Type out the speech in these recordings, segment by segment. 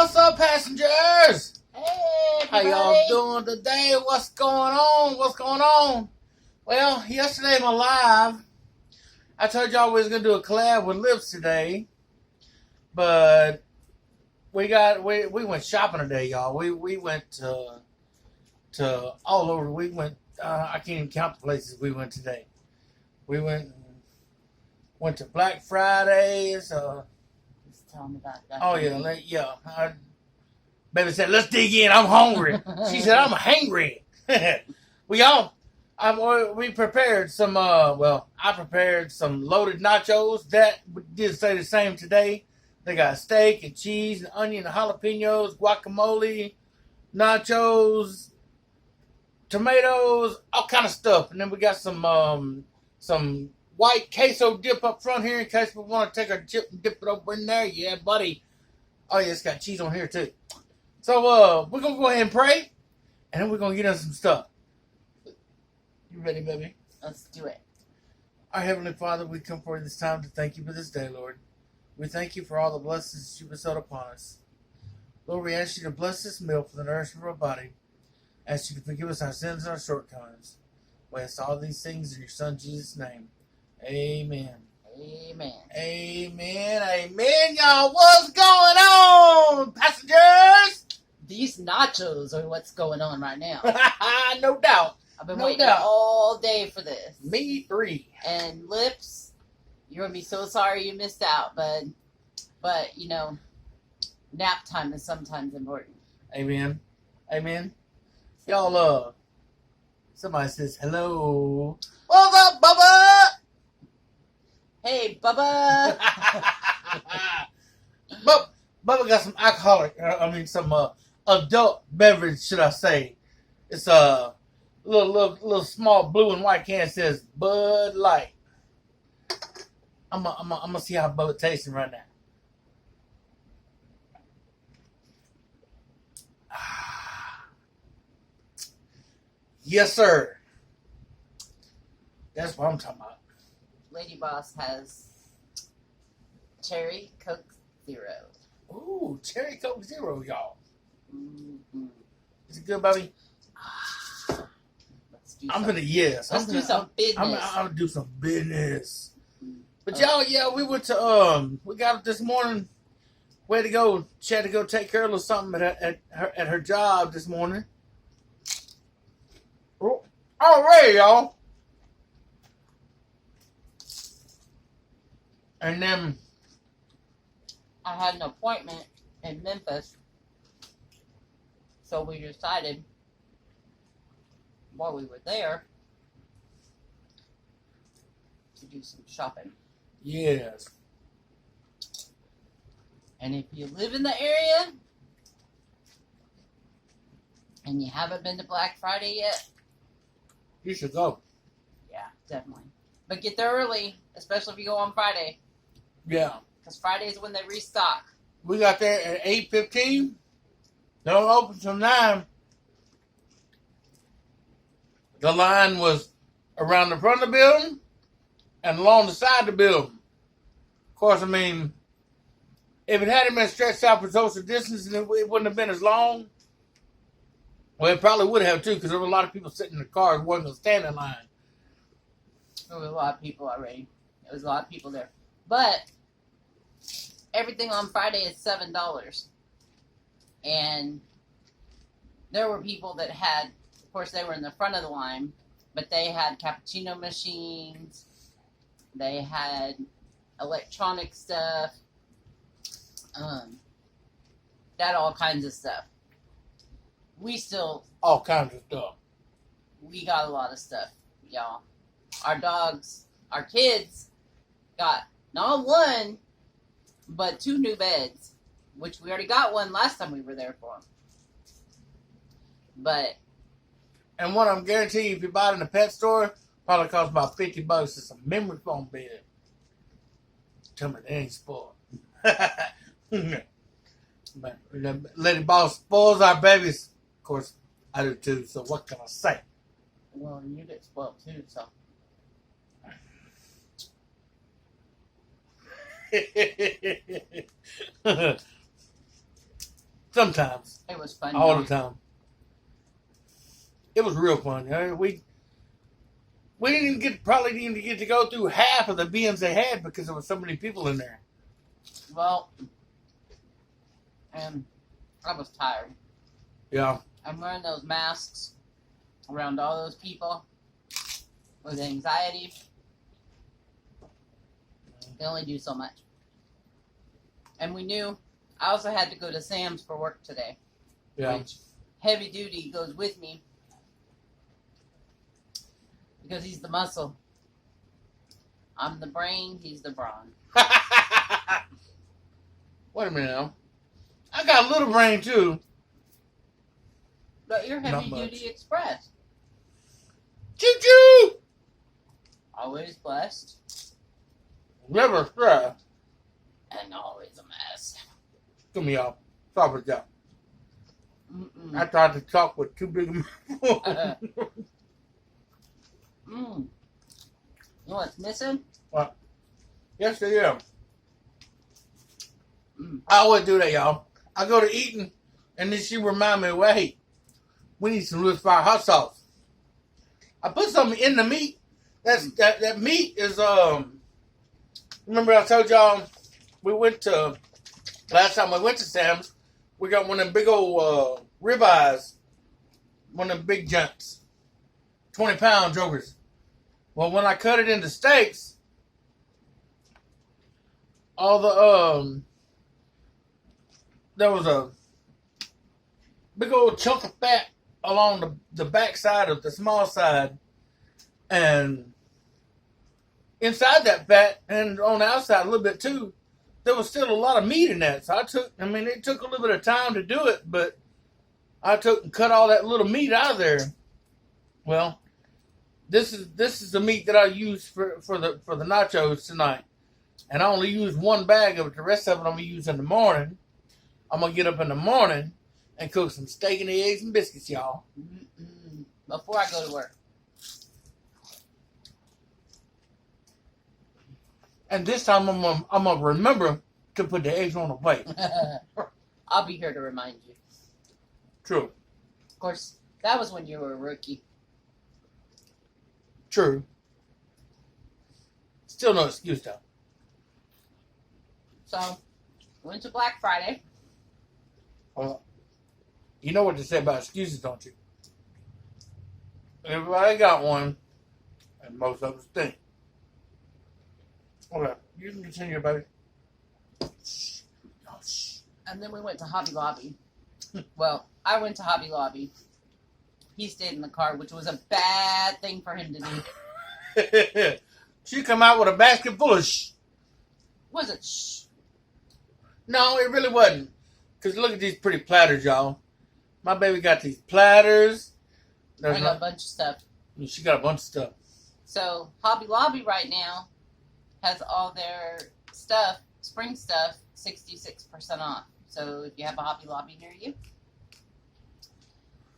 What's up, passengers? Hey, How y'all doing today? What's going on? What's going on? Well, yesterday in my live, I told y'all we was gonna do a collab with Lips today, but we went shopping today, y'all. We went to all over. We went. I can't even count the places we went today. We went to Black Fridays. Just tell me about that. Oh yeah. Baby said, "Let's dig in. I'm hungry." She said, "I'm hangry." We prepared some. I prepared some loaded nachos. That did say the same today. They got steak and cheese and onion and jalapenos, guacamole, nachos, tomatoes, all kind of stuff. And then we got some white queso dip up front here in case we want to take our chip and dip it over in there. Yeah, buddy. Oh yeah, it's got cheese on here too. So we're gonna go ahead and pray, and then we're gonna get us some stuff. You ready, baby? Let's do it. Our Heavenly Father, we come for this time to thank you for this day, Lord. We thank you for all the blessings you bestowed upon us. Lord, we ask you to bless this meal for the nourishment of our body. Ask you to forgive us our sins and our shortcomings. We ask all these things in your Son Jesus' name. Amen. Amen. Amen. Amen, y'all. What's going on, passengers? These nachos are what's going on right now. No doubt. I've been waiting all day for this. Me three. And Lips, you're gonna be so sorry you missed out, but you know, nap time is sometimes important. Amen. Amen. Y'all, somebody says hello. What's up, Bubba? Hey, Bubba. Bubba got some alcoholic. Some adult beverage, should I say? It's a little small blue and white can. Says Bud Light. I'm gonna see how Bubba tasting right now. Yes, sir. That's what I'm talking about. Lady Boss has Cherry Coke Zero. Ooh, Cherry Coke Zero, y'all. Mm-hmm. Is it good, baby? Let's do some business. I'm gonna do some business. But y'all, yeah, we went to we got up this morning. Way to go! She had to go take care of a little something at her job this morning. All right, y'all. And then I had an appointment in Memphis, so we decided while we were there to do some shopping. Yes. And if you live in the area and you haven't been to Black Friday yet, You should go. Yeah, definitely. But get there early, especially if you go on Friday. Yeah. Because Friday is when they restock. We got there at 8:15. Don't open till 9. The line was around the front of the building and along the side of the building. Of course, I mean, if it hadn't been stretched out for social distance, it wouldn't have been as long. Well, it probably would have, too, because there were a lot of people sitting in the cars who wasn't going to stand in line. There was a lot of people already. There was a lot of people there. But everything on Friday is $7. And there were people that had, of course, they were in the front of the line, but they had cappuccino machines. They had electronic stuff. That all kinds of stuff. All kinds of stuff. We got a lot of stuff, y'all. Our dogs, our kids got not one, but 2 new beds, which we already got one last time we were there for them. And one of them, guarantee you, if you buy it in a pet store, probably costs about $50. It's a memory foam bed. Tell me they ain't spoiled. But Lady Boss spoils our babies. Of course, I do too, so what can I say? Well, you get spoiled too, so. Sometimes. It was fun. All the time. It was real fun. We probably didn't get to go through half of the bins they had because there were so many people in there. Well, and I was tired. Yeah. I'm wearing those masks around all those people with anxiety. They only do so much. And we knew I also had to go to Sam's for work today. Yeah. Which heavy duty goes with me because he's the muscle. I'm the brain, he's the brawn. Wait a minute now. I got a little brain too. But you're heavy duty express. Choo choo! Always blessed. Never stress. And always a mess. Come here, y'all. Stop it, y'all. Mm-mm. I tried to talk with too big a mouth. You know what's missing? What? Yes, I am. Mm. I always do that, y'all. I go to eating, and then she remind me, well, hey, we need some loose fire hot sauce. I put something in the meat. That meat is remember I told y'all last time we went to Sam's, we got one of them big old ribeyes, one of them big junks, 20-pound jokers. Well, when I cut it into steaks, all the there was a big old chunk of fat along the back side of the small side, and inside that fat and on the outside a little bit too, there was still a lot of meat in that. So it took a little bit of time to do it, but I took and cut all that little meat out of there. Well, this is the meat that I use for the nachos tonight. And I only use one bag of it. The rest of it I'm going to use in the morning. I'm going to get up in the morning and cook some steak and eggs and biscuits, y'all. Before I go to work. And this time I'm going to remember to put the eggs on the plate. I'll be here to remind you. True. Of course, that was when you were a rookie. True. Still no excuse, though. So, went to Black Friday. Well, you know what to say about excuses, don't you? Everybody got one, and most of us think. Okay, you can continue, baby. And then we went to Hobby Lobby. Well, I went to Hobby Lobby. He stayed in the car, which was a bad thing for him to do. She come out with a basket full of shh. Was it shh? No, it really wasn't. Because look at these pretty platters, y'all. My baby got these platters. I got a bunch of stuff. She got a bunch of stuff. So, Hobby Lobby right now has all their stuff, spring stuff, 66% off. So, if you have a Hobby Lobby near you,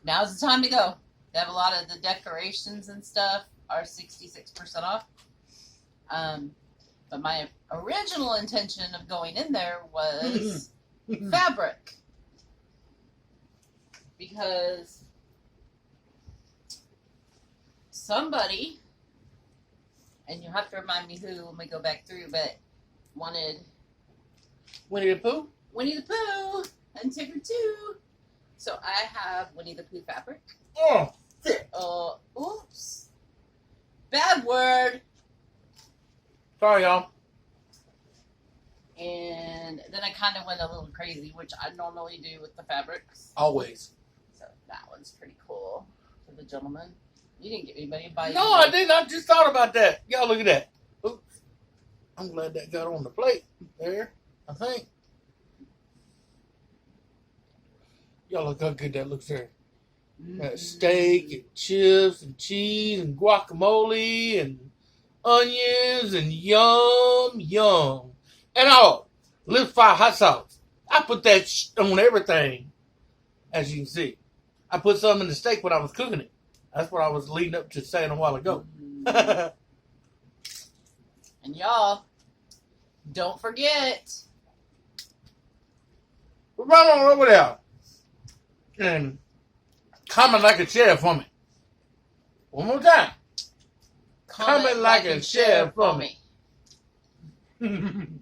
now's the time to go. They have a lot of the decorations and stuff are 66% off. But my original intention of going in there was fabric. Because somebody, and you'll have to remind me who when we go back through, but wanted Winnie the Pooh? Winnie the Pooh and Tigger too. So I have Winnie the Pooh fabric. Oh, Oops. Bad word. sorry, y'all. And then I kind of went a little crazy, which I normally do with the fabrics. Always. So that one's pretty cool for the gentleman. You didn't get anybody to buy you. No, I didn't. I just thought about that. Y'all look at that. Oops. I'm glad that got on the plate there, I think. Y'all look how good that looks there. Steak and chips and cheese and guacamole and onions and yum. And all. Live fire hot sauce. I put that on everything, as you can see. I put some in the steak when I was cooking it. That's what I was leading up to saying a while ago. And y'all, don't forget. Run on over there. And comment, like, and share for me. One more time. Comment, like, and share for me. And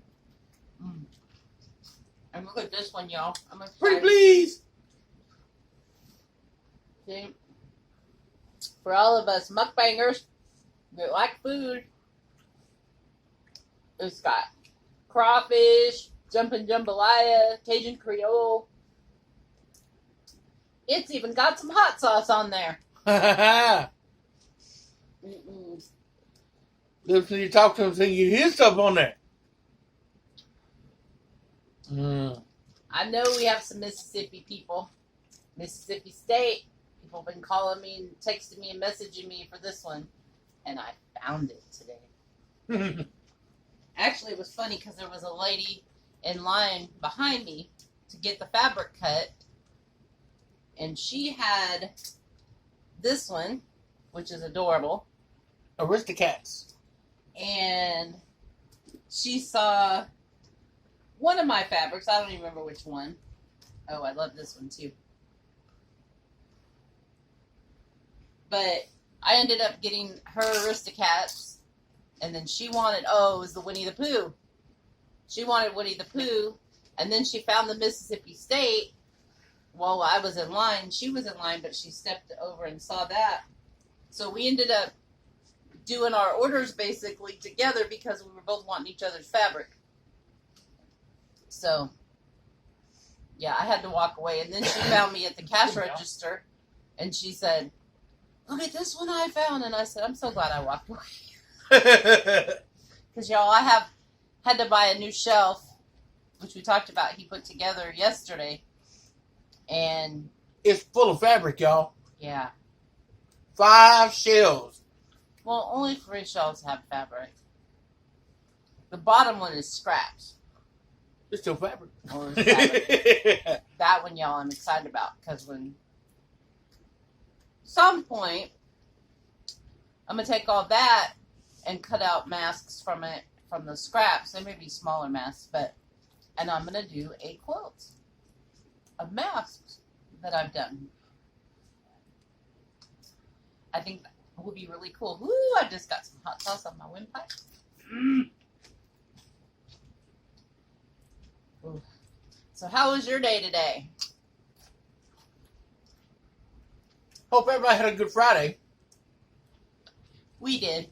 look at this one, y'all. I'm excited. Pretty please. See? For all of us mukbangers that like food, it's got crawfish, jumping jambalaya, Cajun Creole. It's even got some hot sauce on there. Listen, you talk to him, so you hear stuff on there. I know we have some Mississippi people. Mississippi State. People have been calling me and texting me and messaging me for this one. And I found it today. Actually, it was funny because there was a lady in line behind me to get the fabric cut. And she had this one, which is adorable. Aristocats. And she saw one of my fabrics. I don't even remember which one. Oh, I love this one too. But I ended up getting her Aristocats. And then she wanted, it was the Winnie the Pooh. She wanted Winnie the Pooh. And then she found the Mississippi State. While I was in line, she was in line, but she stepped over and saw that. So we ended up doing our orders basically together because we were both wanting each other's fabric. So, yeah, I had to walk away. And then she found me at the cash register, and she said, "Look at this one I found." And I said, "I'm so glad I walked away." Because, y'all, I had to buy a new shelf, which we talked about. He put together yesterday. And it's full of fabric, y'all. Yeah. 5 shelves. Well, only 3 shelves have fabric. The bottom one is scraps. It's still fabric. Oh, it's fabric. That one, y'all, I'm excited about. Because when some point, I'm going to take all that and cut out masks from it, from the scraps. They may be smaller masks, and I'm going to do a quilt of masks that I've done. I think that would be really cool. Ooh, I just got some hot sauce on my windpipe. Ooh. So how was your day today? Hope everybody had a good Friday. We did.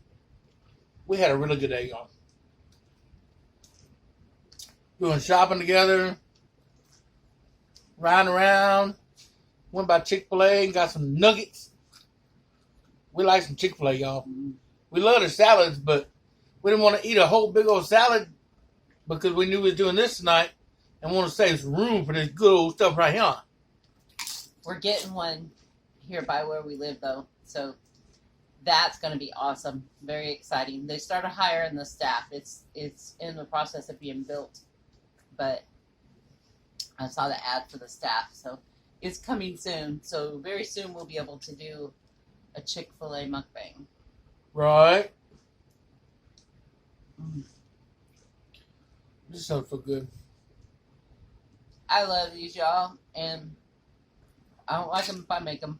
We had a really good day, y'all. Doing shopping together. Riding around. Went by Chick-fil-A and got some nuggets. We like some Chick-fil-A, y'all. We love the salads, but we didn't want to eat a whole big old salad because we knew we was doing this tonight and want to save some room for this good old stuff right here. We're getting one here by where we live, though. So that's going to be awesome. Very exciting. They started hiring the staff. It's in the process of being built. But I saw the ad for the staff, so it's coming soon. So very soon we'll be able to do a Chick-fil-A mukbang. Right. This sounds so good. I love these, y'all, and I don't like them if I make them.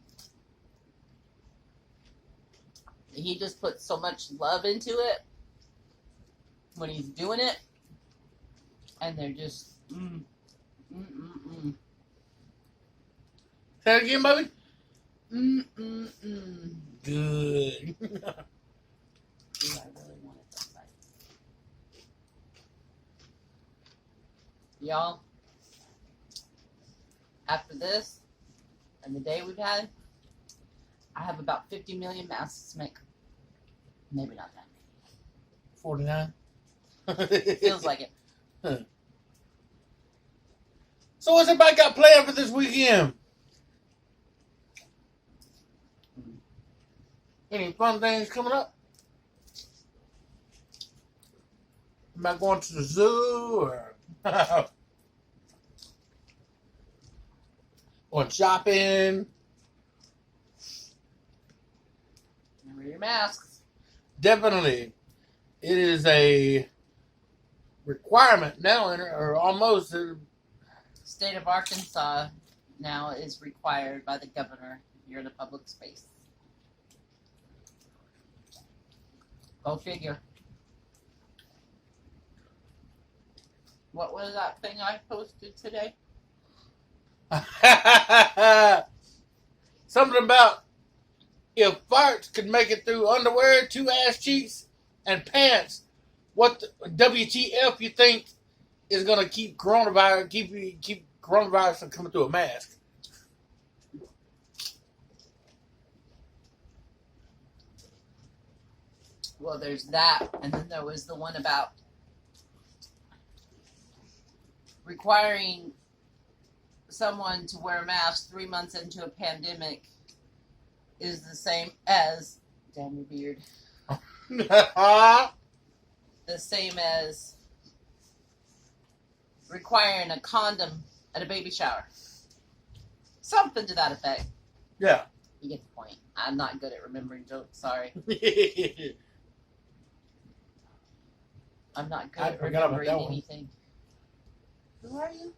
He just puts so much love into it when he's doing it, and they're just Say it again, baby. Good. Ooh, I really want it that bad. Y'all, after this and the day we've had, I have about 50 million masks to make. Maybe not that many. 49. It feels like it. So what's everybody got planned for this weekend? Any fun things coming up? Am I going to the zoo or going shopping? Remember your masks. Definitely. It is a requirement now, or almost. State of Arkansas now is required by the governor if you're in a public space. Go figure. What was that thing I posted today? Something about if farts could make it through underwear, 2 ass cheeks, and pants, what the WTF you think is gonna keep coronavirus from coming through a mask? Well, there's that, and then there was the one about requiring someone to wear a mask 3 months into a pandemic is the same as, damn your beard, the same as requiring a condom at a baby shower. Something to that effect. Yeah. You get the point. I'm not good at remembering jokes, sorry. I'm not good at remembering anything. Who are you?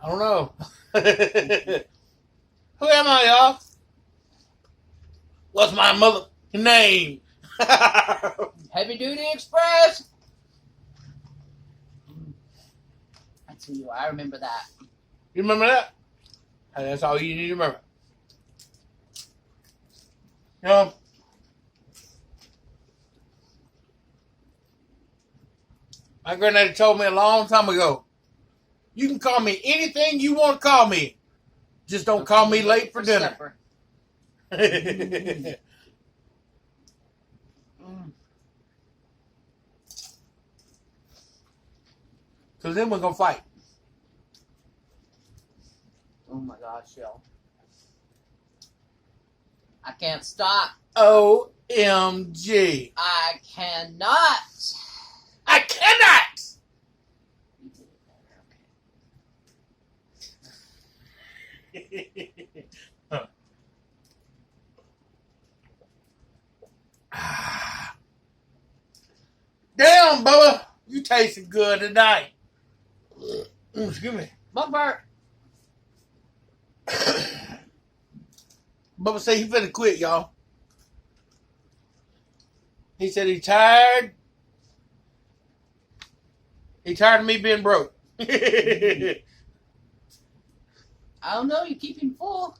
I don't know. Who am I, y'all? What's my mother name? Heavy Duty Express. That's who you are. I remember that. You remember that? Hey, that's all you need to remember. You know, my granddaddy told me a long time ago, you can call me anything you want to call me. Just don't call me late for dinner. Because then we're going to fight. Oh my gosh, y'all. I can't stop. OMG. I cannot. I cannot. You did it better, okay. Damn, Bubba. You tasting good tonight. Excuse me. Bumper. Bubba said he finna quit, y'all. He said he tired. He tired of me being broke. I don't know. You keep him full.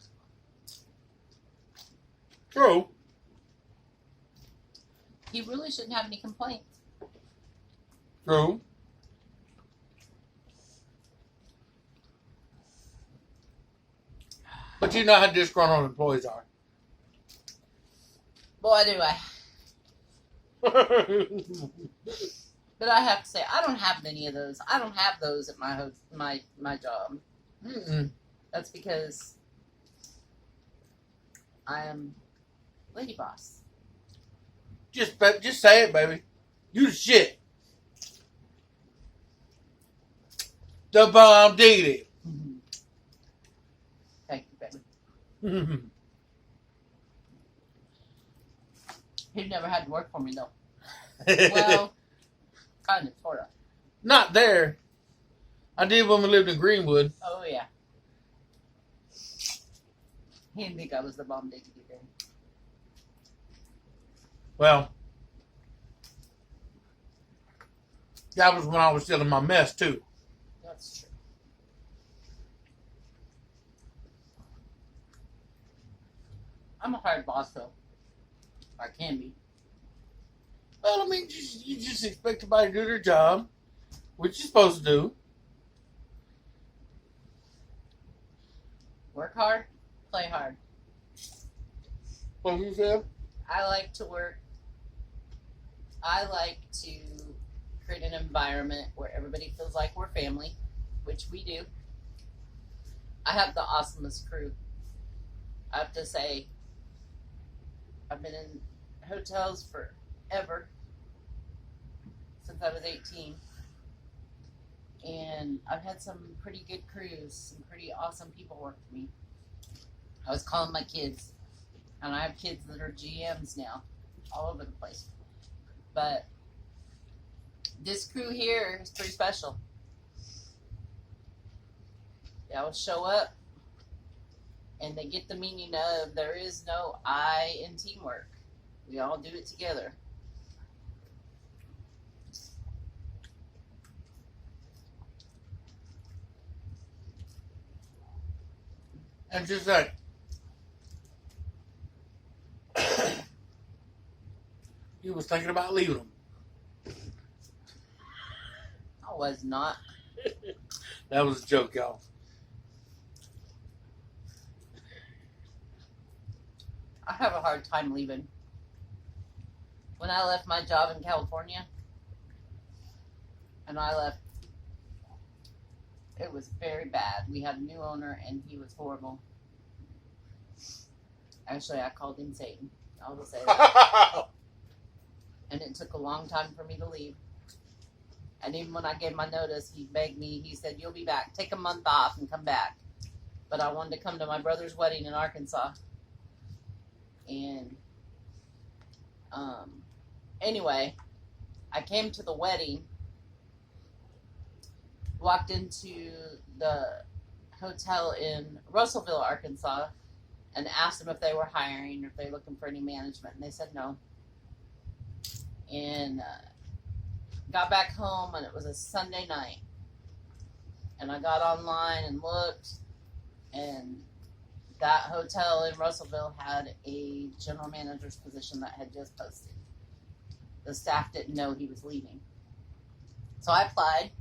True. He really shouldn't have any complaints. True. But you know how disgruntled employees are. Boy, do I. But I have to say, I don't have many of those. I don't have those at my job. Mm-mm. That's because I am lady boss. Just say it, baby. You the shit. The bomb diggity. Mm-hmm. Thank you, baby. Mm-hmm. He never had to work for me, though. Well, kind of, sort of. Not there. I did when we lived in Greenwood. Oh, yeah. He didn't think I was the bomb diggity then. Well, that was when I was still in my mess, too. That's true. I'm a hard boss, though. I can be. Well, I mean, you just expect everybody to do their job, which you're supposed to do. Work hard, play hard. What you said? I like to work. I like to create an environment where everybody feels like we're family, which we do. I have the awesomest crew. I have to say, I've been in hotels forever, since I was 18. And I've had some pretty good crews, some pretty awesome people work for me. I was calling my kids, and I have kids that are GMs now, all over the place. But this crew here is pretty special. They all show up and they get the meaning of there is no I in teamwork. We all do it together. And just like, he was thinking about leaving them. I was not. That was a joke, y'all. I have a hard time leaving. When I left my job in California, and I left, it was very bad. We had a new owner, and he was horrible. Actually, I called him Satan. I'll just say that. And it took a long time for me to leave. And even when I gave my notice, he begged me. He said, "You'll be back. Take a month off and come back." But I wanted to come to my brother's wedding in Arkansas. And anyway, I came to the wedding, walked into the hotel in Russellville, Arkansas, and asked them if they were hiring or if they were looking for any management. And they said no. And got back home, and it was a Sunday night. And I got online and looked, and that hotel in Russellville had a general manager's position that had just posted. The staff didn't know he was leaving. So I applied.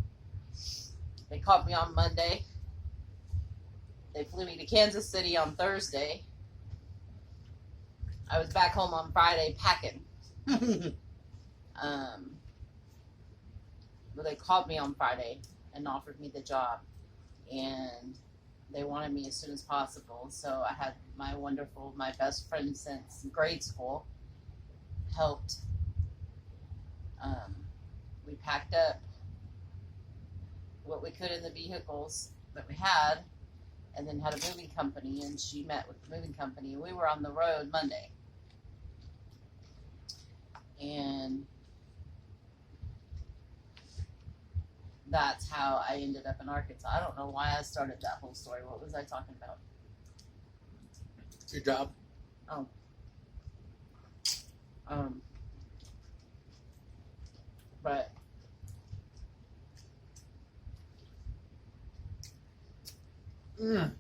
They called me on Monday. They flew me to Kansas City on Thursday. I was back home on Friday packing. But they called me on Friday and offered me the job. And they wanted me as soon as possible. So I had my best friend since grade school helped. We packed up what we could in the vehicles that we had, and then had a moving company, and she met with the moving company. We were on the road Monday. And that's how I ended up in Arkansas. I don't know why I started that whole story. What was I talking about? Your job. Oh. But a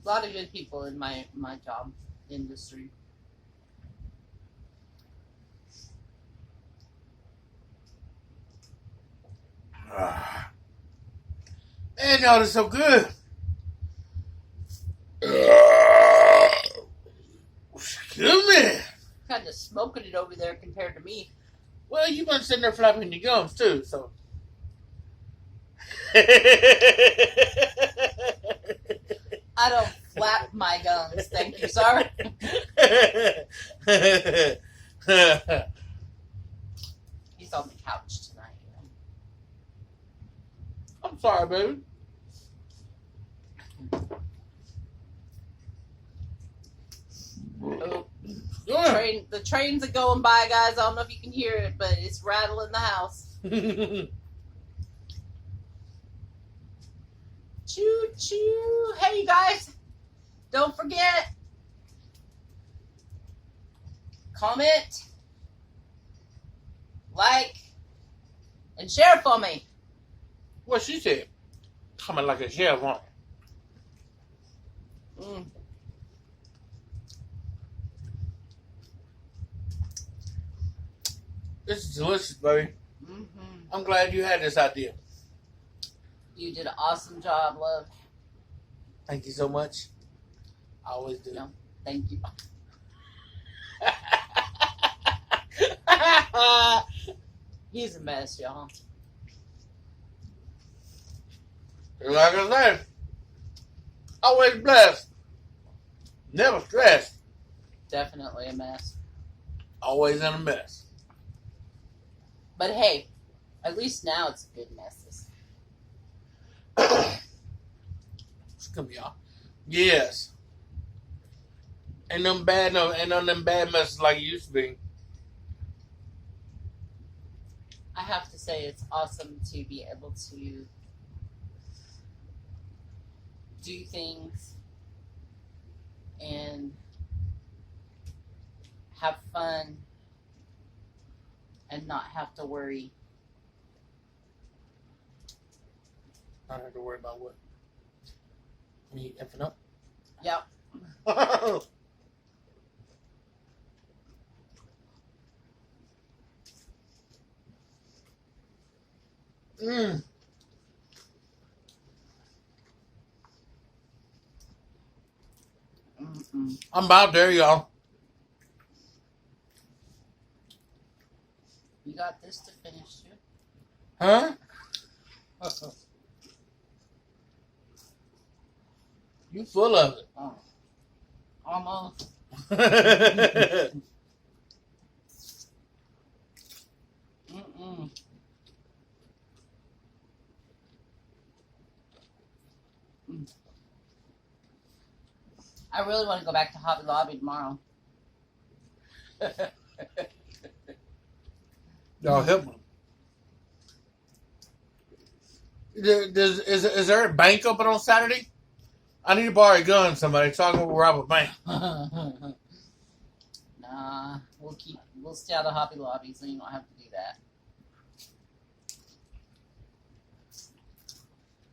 lot of good people in my job industry. Man, y'all are so good. Excuse me. Kind of smoking it over there compared to me. Well, you've been sitting there flapping your gums too, so. I don't flap my gums, thank you, sir. He's on the couch tonight. I'm sorry, baby. Oh, Yeah. the trains are going by, guys. I don't know if you can hear it, but it's rattling the house. Choo choo. Hey, you guys. Don't forget. Comment. Like. And share for me. What she said? Coming like a chef, huh? This is delicious, baby. I'm glad you had this idea. You did an awesome job, love. Thank you so much. I always do. No, thank you. He's a mess, y'all. Like I said, always blessed. Never stressed. Definitely a mess. Always in a mess. But hey, at least now it's a good mess. Come y'all. Yes. Ain't none of them bad messes like it used to be. I have to say it's awesome to be able to do things and have fun and not have to worry. Not have to worry about what? Me effing up? Yep. Mm. Mm-mm. I'm about there, y'all. You got this to finish too? Huh? You full of it. Oh, almost. Mm-mm. I really want to go back to Hobby Lobby tomorrow. Y'all help me. Is there a bank open on Saturday? I need to borrow a gun, somebody, so I can go rob a bank. Nah, we'll stay out of Hobby Lobby, so you don't have to do that.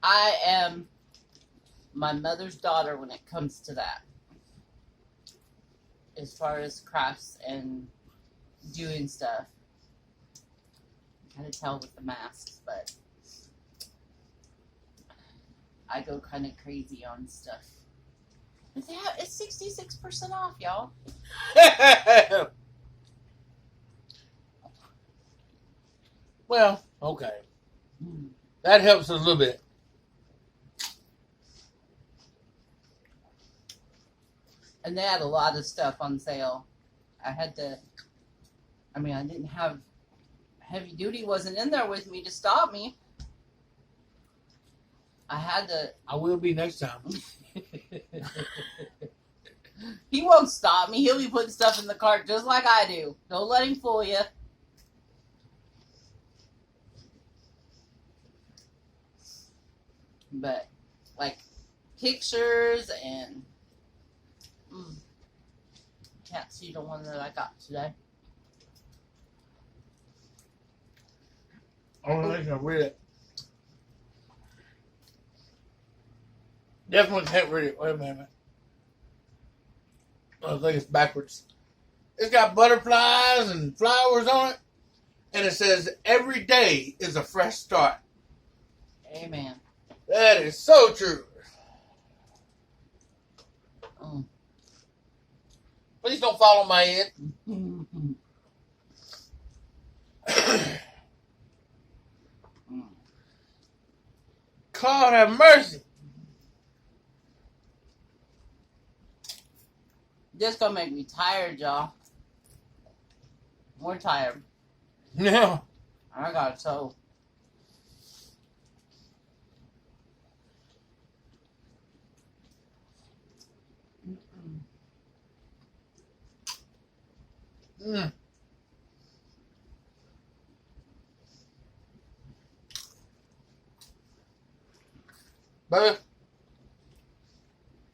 I am my mother's daughter when it comes to that. As far as crafts and doing stuff. Kind of tell with the masks, but I go kind of crazy on stuff. But it's 66% off, y'all. Well, okay. That helps a little bit. And they had a lot of stuff on sale. I didn't have heavy duty wasn't in there with me to stop me. I had to. I will be next time. He won't stop me. He'll be putting stuff in the cart just like I do. Don't let him fool you. But, like, pictures and... Can't see the one that I got today. I'm gonna read it. Definitely can't read it. Wait a minute. I think it's backwards. It's got butterflies and flowers on it. And it says, every day is a fresh start. Amen. That is so true. Please don't fall on my head. God have mercy. This gonna make me tired, y'all. More tired. Yeah. I got so. Mm. Baby,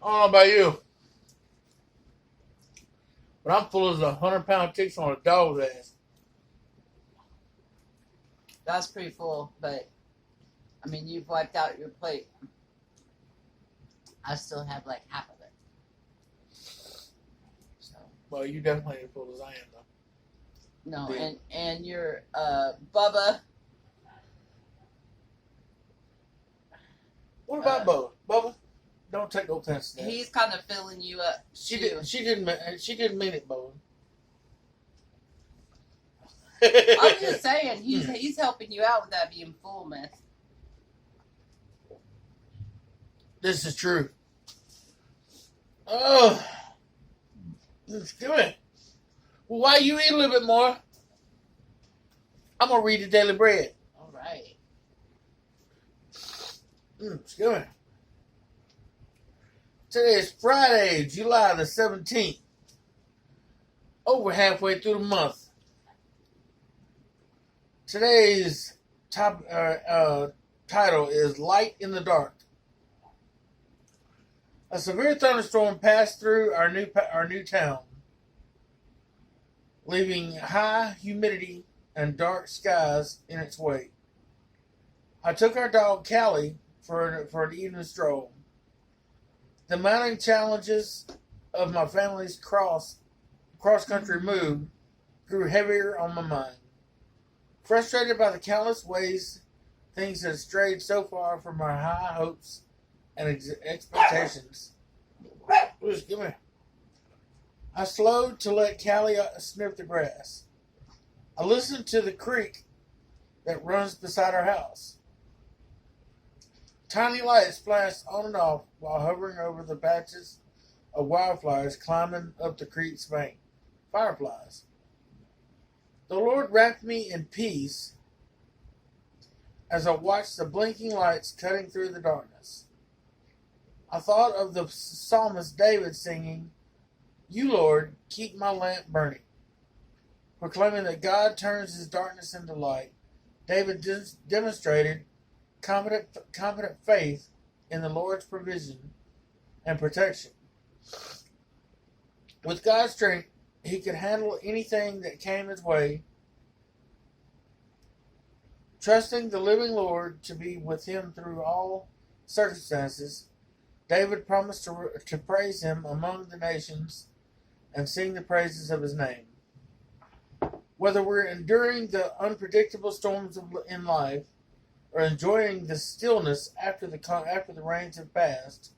I don't know about you, but I'm full as 100-pound ticks on a dog's ass. That's pretty full, but I mean, you've wiped out your plate. I still have like half of it. So. Well, you definitely as full as I am, though. No, Yeah. and your Bubba. What about Bubba? Bubba, don't take no offense to that. He's kind of filling you up. She too. didn't mean it, Bubba. I'm just saying, he's helping you out with that being full mess. This is true. Oh, it's good. Well, while you eat a little bit more, I'm gonna read the Daily Bread. All right. It's good. Today is Friday, July the 17th. Over halfway through the month. Today's top title is Light in the Dark. A severe thunderstorm passed through our new town, leaving high humidity and dark skies in its wake. I took our dog Callie for an evening stroll. The mounting challenges of my family's cross country move grew heavier on my mind. Frustrated by the countless ways things had strayed so far from our high hopes and expectations, just give me. I slowed to let Callie sniff the grass. I listened to the creek that runs beside our house. Tiny lights flashed on and off while hovering over the patches of wildflowers climbing up the creek's bank. Fireflies. The Lord wrapped me in peace as I watched the blinking lights cutting through the darkness. I thought of the psalmist David singing, "You, Lord, keep my lamp burning," proclaiming that God turns his darkness into light. David demonstrated confident faith in the Lord's provision and protection. With God's strength, he could handle anything that came his way. Trusting the living Lord to be with him through all circumstances, David promised to praise him among the nations and sing the praises of his name. Whether we're enduring the unpredictable storms in life or enjoying the stillness after the rains have passed,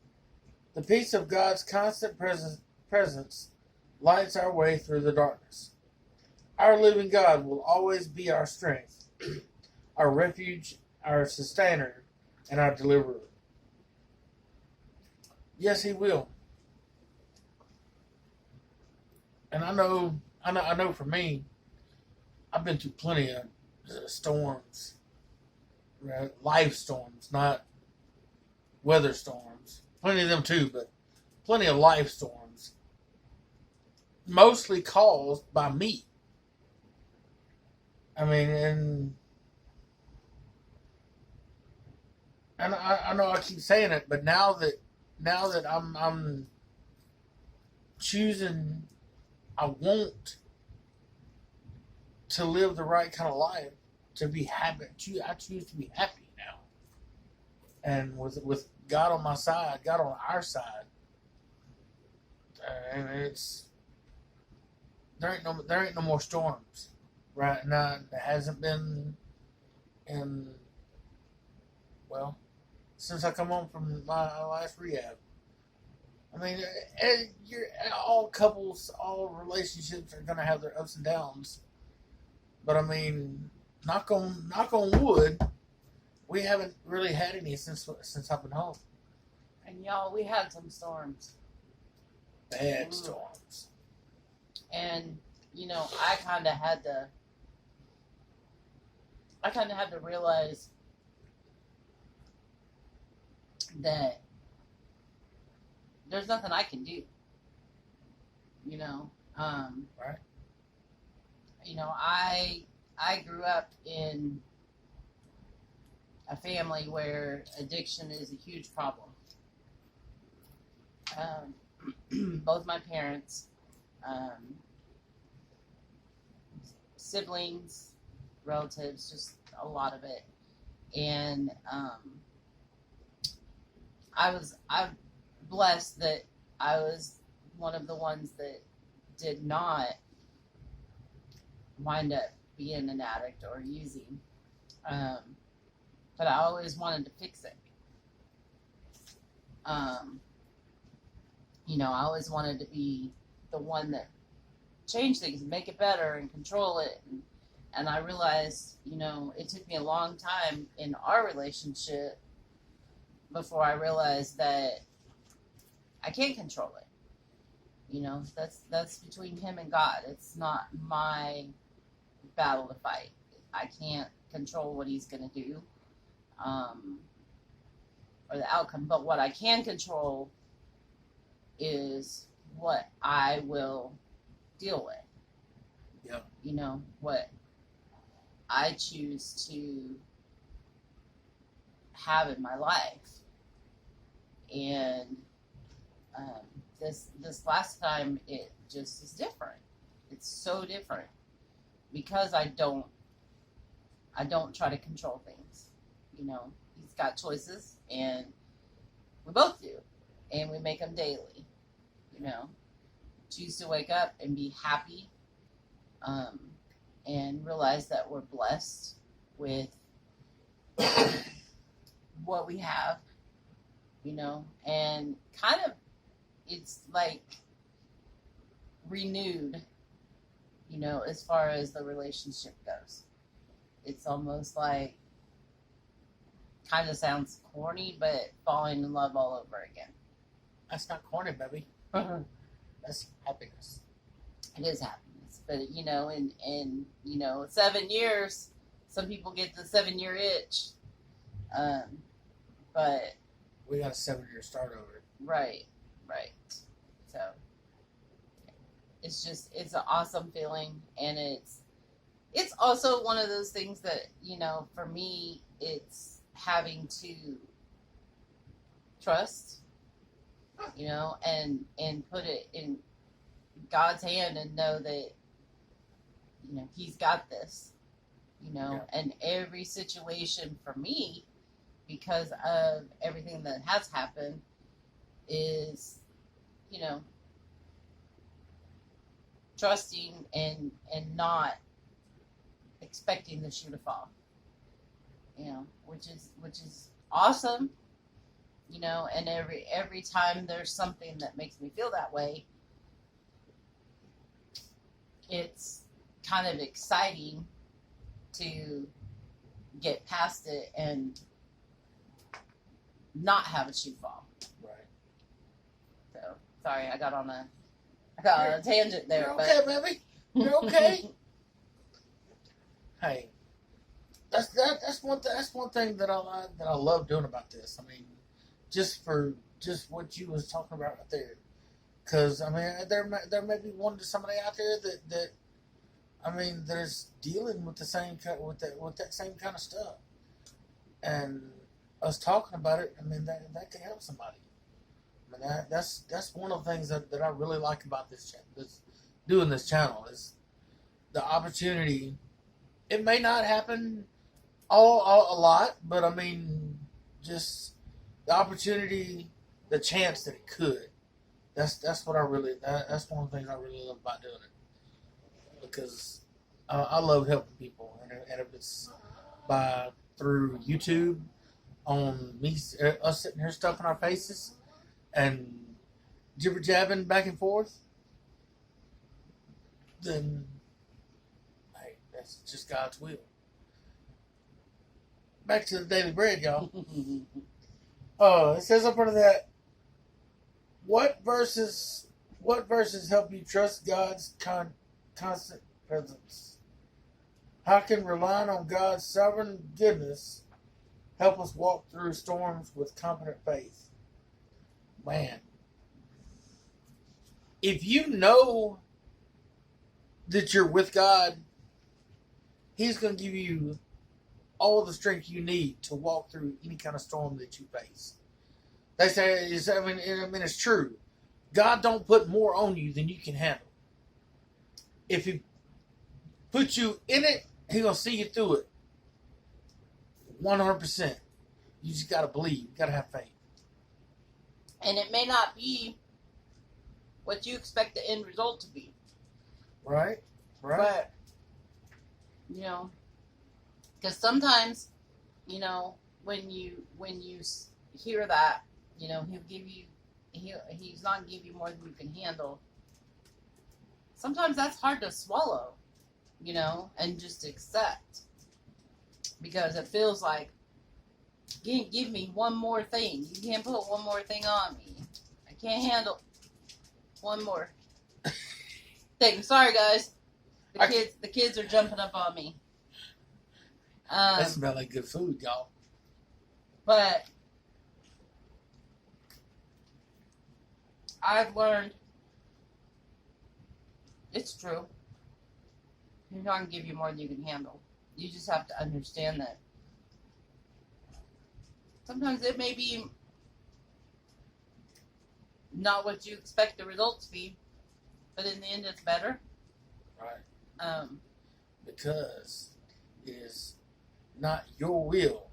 the peace of God's constant presence lights our way through the darkness. Our living God will always be our strength, our refuge, our sustainer, and our deliverer. Yes, he will. And I know for me, I've been through plenty of storms, right? Life storms, not weather storms. Plenty of them too, but plenty of life storms. Mostly caused by me. I mean, and I know I keep saying it, but now that I'm choosing, I want to live the right kind of life, to be happy. I choose to be happy now, and with God on my side, God on our side, and there ain't no more storms right now. There hasn't been since I come home from my last rehab. I mean, all couples, all relationships are gonna have their ups and downs, but I mean, knock on wood, we haven't really had any since I've been home. And y'all, we had some storms. Bad storms. And I kind of had to realize that there's nothing I can do. Right. I grew up in a family where addiction is a huge problem. Both my parents, siblings, relatives, just a lot of it. And I'm blessed that I was one of the ones that did not wind up being an addict or using. But I always wanted to fix it. I always wanted to be the one that changed things and make it better and control it. And I realized, it took me a long time in our relationship before I realized that I can't control it. That's between him and God. It's not my battle to fight. I can't control what he's going to do, or the outcome. But what I can control is what I will deal with. Yeah. What I choose to have in my life. And this last time it just is different. It's so different because I don't try to control things. You know, he's got choices, and we both do, and we make them daily. You know, choose to wake up and be happy, and realize that we're blessed with what we have. You know, and kind of it's like renewed. You know, as far as the relationship goes, it's almost like, kind of sounds corny, but falling in love all over again. That's not corny, baby. That's happiness. It is happiness, but you know, in 7 years, some people get the 7-year itch, but We got a 7-year start over. right. So it's an awesome feeling, and it's also one of those things that, you know, for me, it's having to trust, you know, and put it in God's hand and know that, you know, he's got this, you know, and every situation for me, because of everything that has happened, is, you know, trusting and not expecting the shoe to fall, you know, which is awesome, you know, and every time there's something that makes me feel that way, it's kind of exciting to get past it and not have a shoe fall. Right. So sorry, I got on a tangent there. You're okay, baby. You're okay. Hey, that's one thing that I love doing about this. I mean, just what you was talking about right there, because I mean there may be somebody out there that I mean there's dealing with the same with that same kind of stuff, and us talking about it. I mean that can help somebody. I mean that's one of the things that I really like about this doing this channel is the opportunity. It may not happen a lot, but I mean, just the opportunity, the chance that it could. That's what that's one of the things I really love about doing it, because I love helping people, and if it's through YouTube, on me us sitting here stuck in our faces and jibber jabbing back and forth, then hey, that's just God's will. Back to the daily bread, y'all. It says up under that, what verses help you trust God's constant presence? How can relying on God's sovereign goodness help us walk through storms with confident faith? Man, if you know that you're with God, He's going to give you all the strength you need to walk through any kind of storm that you face. They say, it's true. God don't put more on you than you can handle. If He puts you in it, He's going to see you through it. 100%. You just got to believe. You got to have faith. And it may not be what you expect the end result to be. Right. But, you know, because sometimes, you know, when you hear that, you know, he's not give you more than you can handle. Sometimes that's hard to swallow, you know, and just accept, because it feels like, you can't give me one more thing. You can't put one more thing on me. I can't handle one more thing. Sorry, guys. The kids are jumping up on me. That smells like good food, y'all. But I've learned it's true. He's not going to give you more than you can handle. You just have to understand that sometimes it may be not what you expect the result to be, but in the end, it's better. Right. Because it is not your will,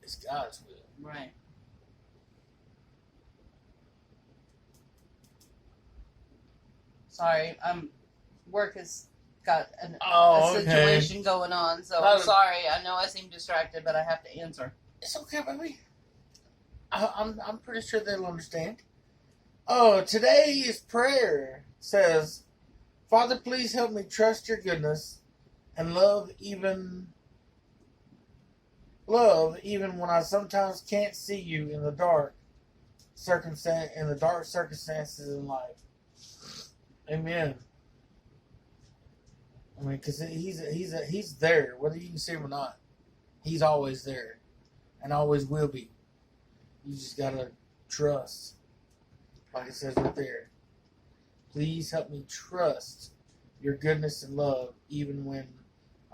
it's God's will. Right. Sorry, work has got a situation going on, so I'm sorry. I know I seem distracted, but I have to answer. It's okay, baby. I'm pretty sure they'll understand. Oh, today's prayer says, Father, please help me trust your goodness and love even when I sometimes can't see you in the dark circumstances in life. Amen. I mean, because he's there, whether you can see him or not. He's always there, and always will be. You just gotta trust, like it says right there. Please help me trust your goodness and love, even when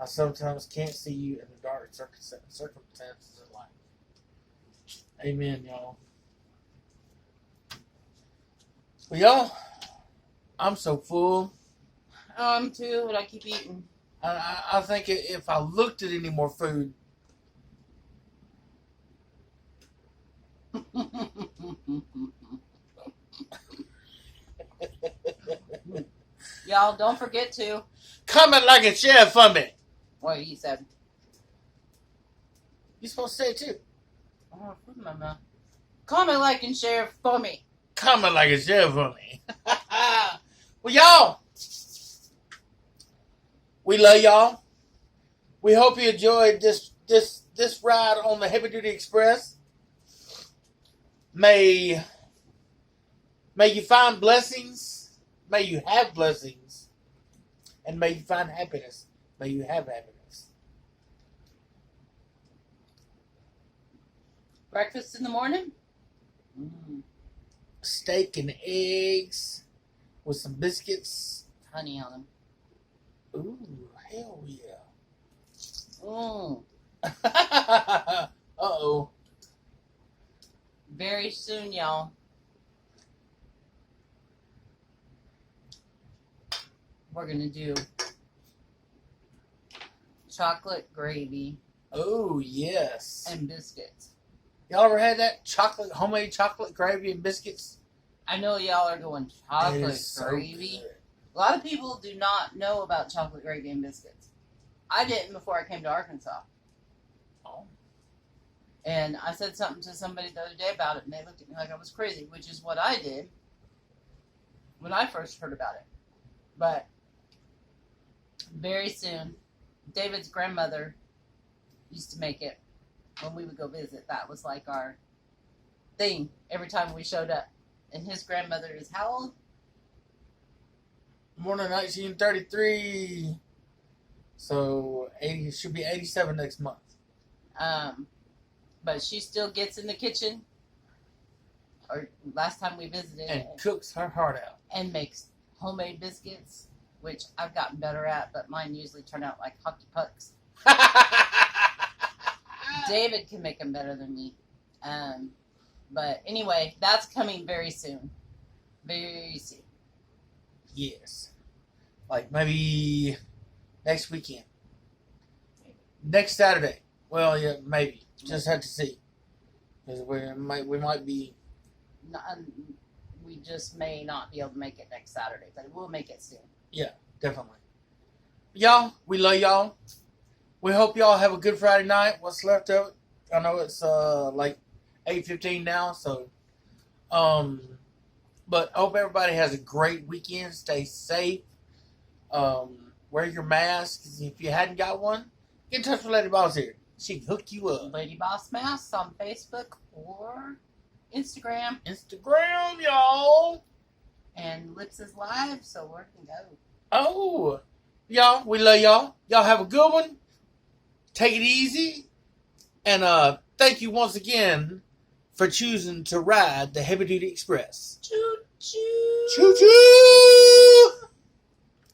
I sometimes can't see you in the dark circumstances in life. Amen, y'all. Well, y'all, I'm so full. I'm too, but I keep eating. I think if I looked at any more food, y'all don't forget to comment, like, and share for me. What he said. You're supposed to say it too. Oh, food in my mouth. Comment, like, and share for me. Comment, like, and share for me. Well, y'all, we love y'all. We hope you enjoyed this ride on the Heavy Duty Express. May you find blessings. May you have blessings. And may you find happiness. May you have happiness. Breakfast in the morning? Steak and eggs with some biscuits. Honey on them. Ooh, hell yeah. Uh-oh. Very soon, y'all. We're going to do chocolate gravy. Oh, yes. And biscuits. Y'all ever had that homemade chocolate gravy and biscuits? I know y'all are going chocolate gravy. So a lot of people do not know about chocolate gravy and biscuits. I didn't before I came to Arkansas. Oh. And I said something to somebody the other day about it, and they looked at me like I was crazy, which is what I did when I first heard about it. But very soon, David's grandmother used to make it when we would go visit. That was like our thing every time we showed up. And his grandmother is how old? Born in 1933. So 80 should be 87 next month. But she still gets in the kitchen. Or last time we visited. And cooks her heart out. And makes homemade biscuits, which I've gotten better at, but mine usually turn out like hockey pucks. David can make them better than me. But anyway, that's coming very soon. Very soon. Yes. Like maybe next weekend. Next Saturday. Well, yeah, maybe. Just have to see. Because we might be... We just may not be able to make it next Saturday, but we'll make it soon. Yeah, definitely. Y'all, we love y'all. We hope y'all have a good Friday night. What's left of it? I know it's like 8:15 now, so but I hope everybody has a great weekend. Stay safe. Wear your mask. If you hadn't got one, get in touch with Lady Boss here. She can hook you up. Lady Boss Masks on Facebook or Instagram. Instagram, y'all. And Lips is live, so where can go? Oh, y'all, we love y'all. Y'all have a good one. Take it easy. And thank you once again for choosing to ride the Heavy Duty Express. Choo choo. Choo choo.